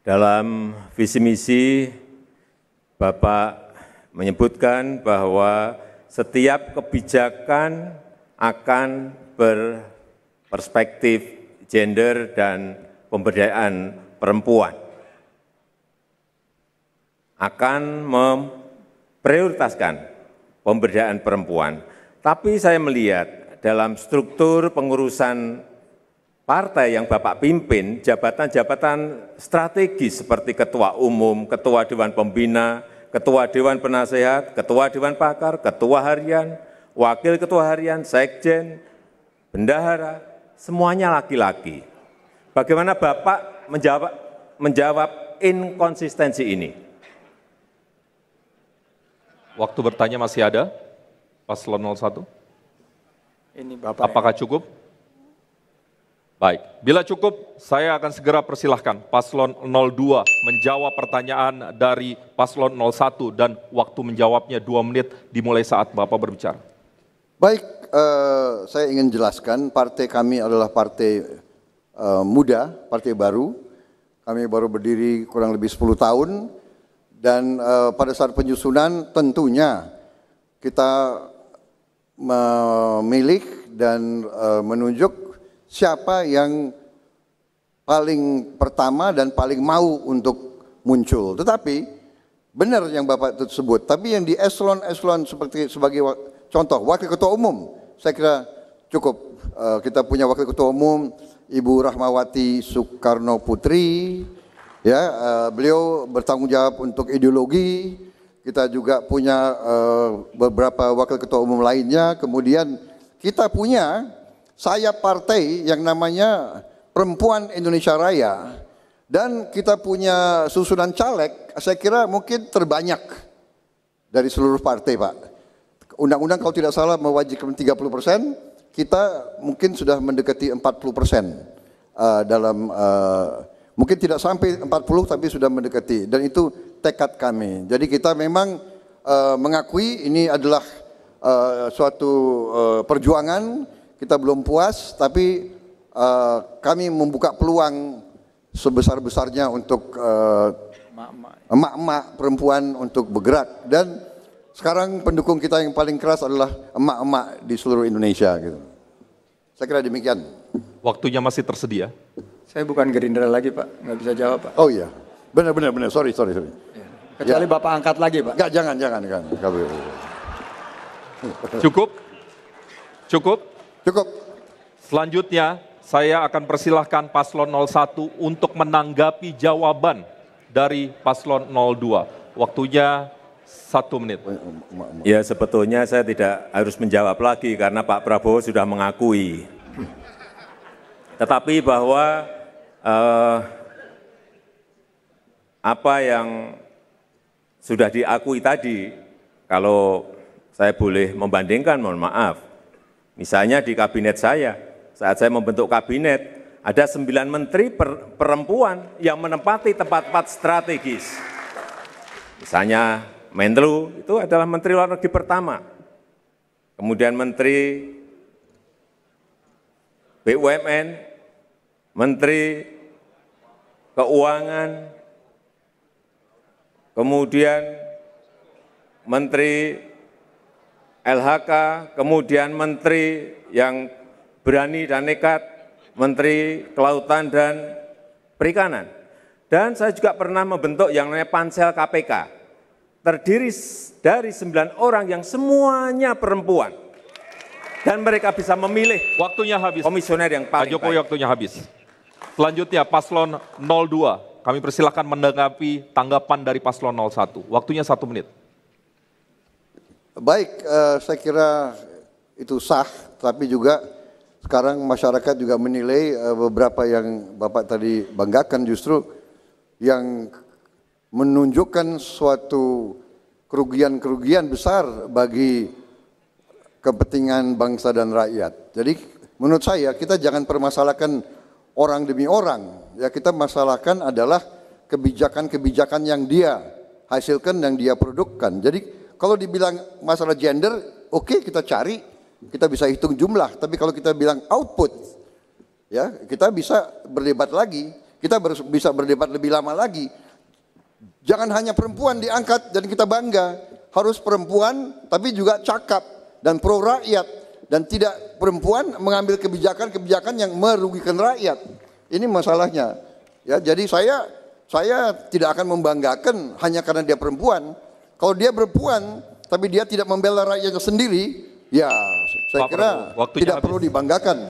Dalam visi misi, Bapak menyebutkan bahwa setiap kebijakan akan berperspektif gender dan pemberdayaan perempuan, akan memprioritaskan pemberdayaan perempuan. Tapi saya melihat dalam struktur pengurusan partai yang Bapak pimpin, jabatan-jabatan strategis seperti Ketua Umum, Ketua Dewan Pembina, Ketua Dewan Penasehat, Ketua Dewan Pakar, Ketua Harian, Wakil Ketua Harian, Sekjen, Bendahara, semuanya laki-laki. Bagaimana Bapak menjawab inkonsistensi ini? Waktu bertanya masih ada, Paslon 01. Ini Bapak. Apakah cukup? Baik, bila cukup saya akan segera persilahkan Paslon 02 menjawab pertanyaan dari Paslon 01 dan waktu menjawabnya 2 menit dimulai saat Bapak berbicara. Baik, saya ingin jelaskan partai kami adalah partai muda, partai baru. Kami baru berdiri kurang lebih 10 tahun dan pada saat penyusunan tentunya kita memilih dan menunjuk siapa yang paling pertama dan paling mau untuk muncul. Tetapi benar yang Bapak tersebut. Tapi yang di eselon-eselon sebagai contoh Wakil Ketua Umum, saya kira cukup. Kita punya Wakil Ketua Umum Ibu Rahmawati Soekarno Putri, ya, beliau bertanggung jawab untuk ideologi. Kita juga punya beberapa Wakil Ketua Umum lainnya. Kemudian kita punya sayap partai yang namanya Perempuan Indonesia Raya, dan kita punya susunan caleg, saya kira mungkin terbanyak dari seluruh partai, Pak. Undang-undang kalau tidak salah mewajibkan 30%, kita mungkin sudah mendekati 40% dalam, mungkin tidak sampai 40 tapi sudah mendekati, dan itu tekad kami. Jadi kita memang mengakui ini adalah suatu perjuangan. Kita belum puas, tapi kami membuka peluang sebesar-besarnya untuk emak-emak perempuan untuk bergerak. Dan sekarang pendukung kita yang paling keras adalah emak-emak di seluruh Indonesia. Gitu. Saya kira demikian. Waktunya masih tersedia. Saya bukan Gerindra lagi Pak, nggak bisa jawab Pak. Oh iya, benar, sorry. Kecuali ya. Bapak angkat lagi Pak. Enggak, jangan. Cukup? Cukup. Selanjutnya, saya akan persilahkan Paslon 01 untuk menanggapi jawaban dari Paslon 02. Waktunya 1 menit. Ya, sebetulnya saya tidak harus menjawab lagi karena Pak Prabowo sudah mengakui. Tetapi bahwa apa yang sudah diakui tadi, kalau saya boleh membandingkan, mohon maaf. Misalnya di kabinet saya, saat saya membentuk kabinet, ada 9 menteri perempuan yang menempati tempat-tempat strategis. Misalnya Menlu itu adalah menteri luar negeri pertama. Kemudian menteri BUMN, menteri keuangan, kemudian menteri LHK, kemudian menteri yang berani dan nekat, menteri kelautan dan perikanan. Dan saya juga pernah membentuk yang namanya Pansel KPK, terdiri dari 9 orang yang semuanya perempuan. Dan mereka bisa memilih waktunya habis. Komisioner yang paling Pak Jokowi baik. Waktunya habis. Selanjutnya Paslon 02, kami persilakan menanggapi tanggapan dari Paslon 01. Waktunya 1 menit. Baik, saya kira itu sah, tapi juga sekarang masyarakat juga menilai beberapa yang Bapak tadi banggakan justru yang menunjukkan suatu kerugian-kerugian besar bagi kepentingan bangsa dan rakyat. Jadi menurut saya kita jangan permasalahkan orang demi orang, ya kita masalahkan adalah kebijakan-kebijakan yang dia hasilkan, yang dia produkkan. Jadi kalau dibilang masalah gender, oke, kita cari, kita bisa hitung jumlah. Tapi kalau kita bilang output, ya kita bisa berdebat lagi. kita bisa berdebat lebih lama lagi. Jangan hanya perempuan diangkat dan kita bangga, harus perempuan tapi juga cakap dan pro rakyat, dan tidak perempuan mengambil kebijakan-kebijakan yang merugikan rakyat. Ini masalahnya. Ya, jadi saya tidak akan membanggakan hanya karena dia perempuan. Kalau dia perempuan tapi dia tidak membela rakyatnya sendiri, ya saya kira tidak perlu dibanggakan.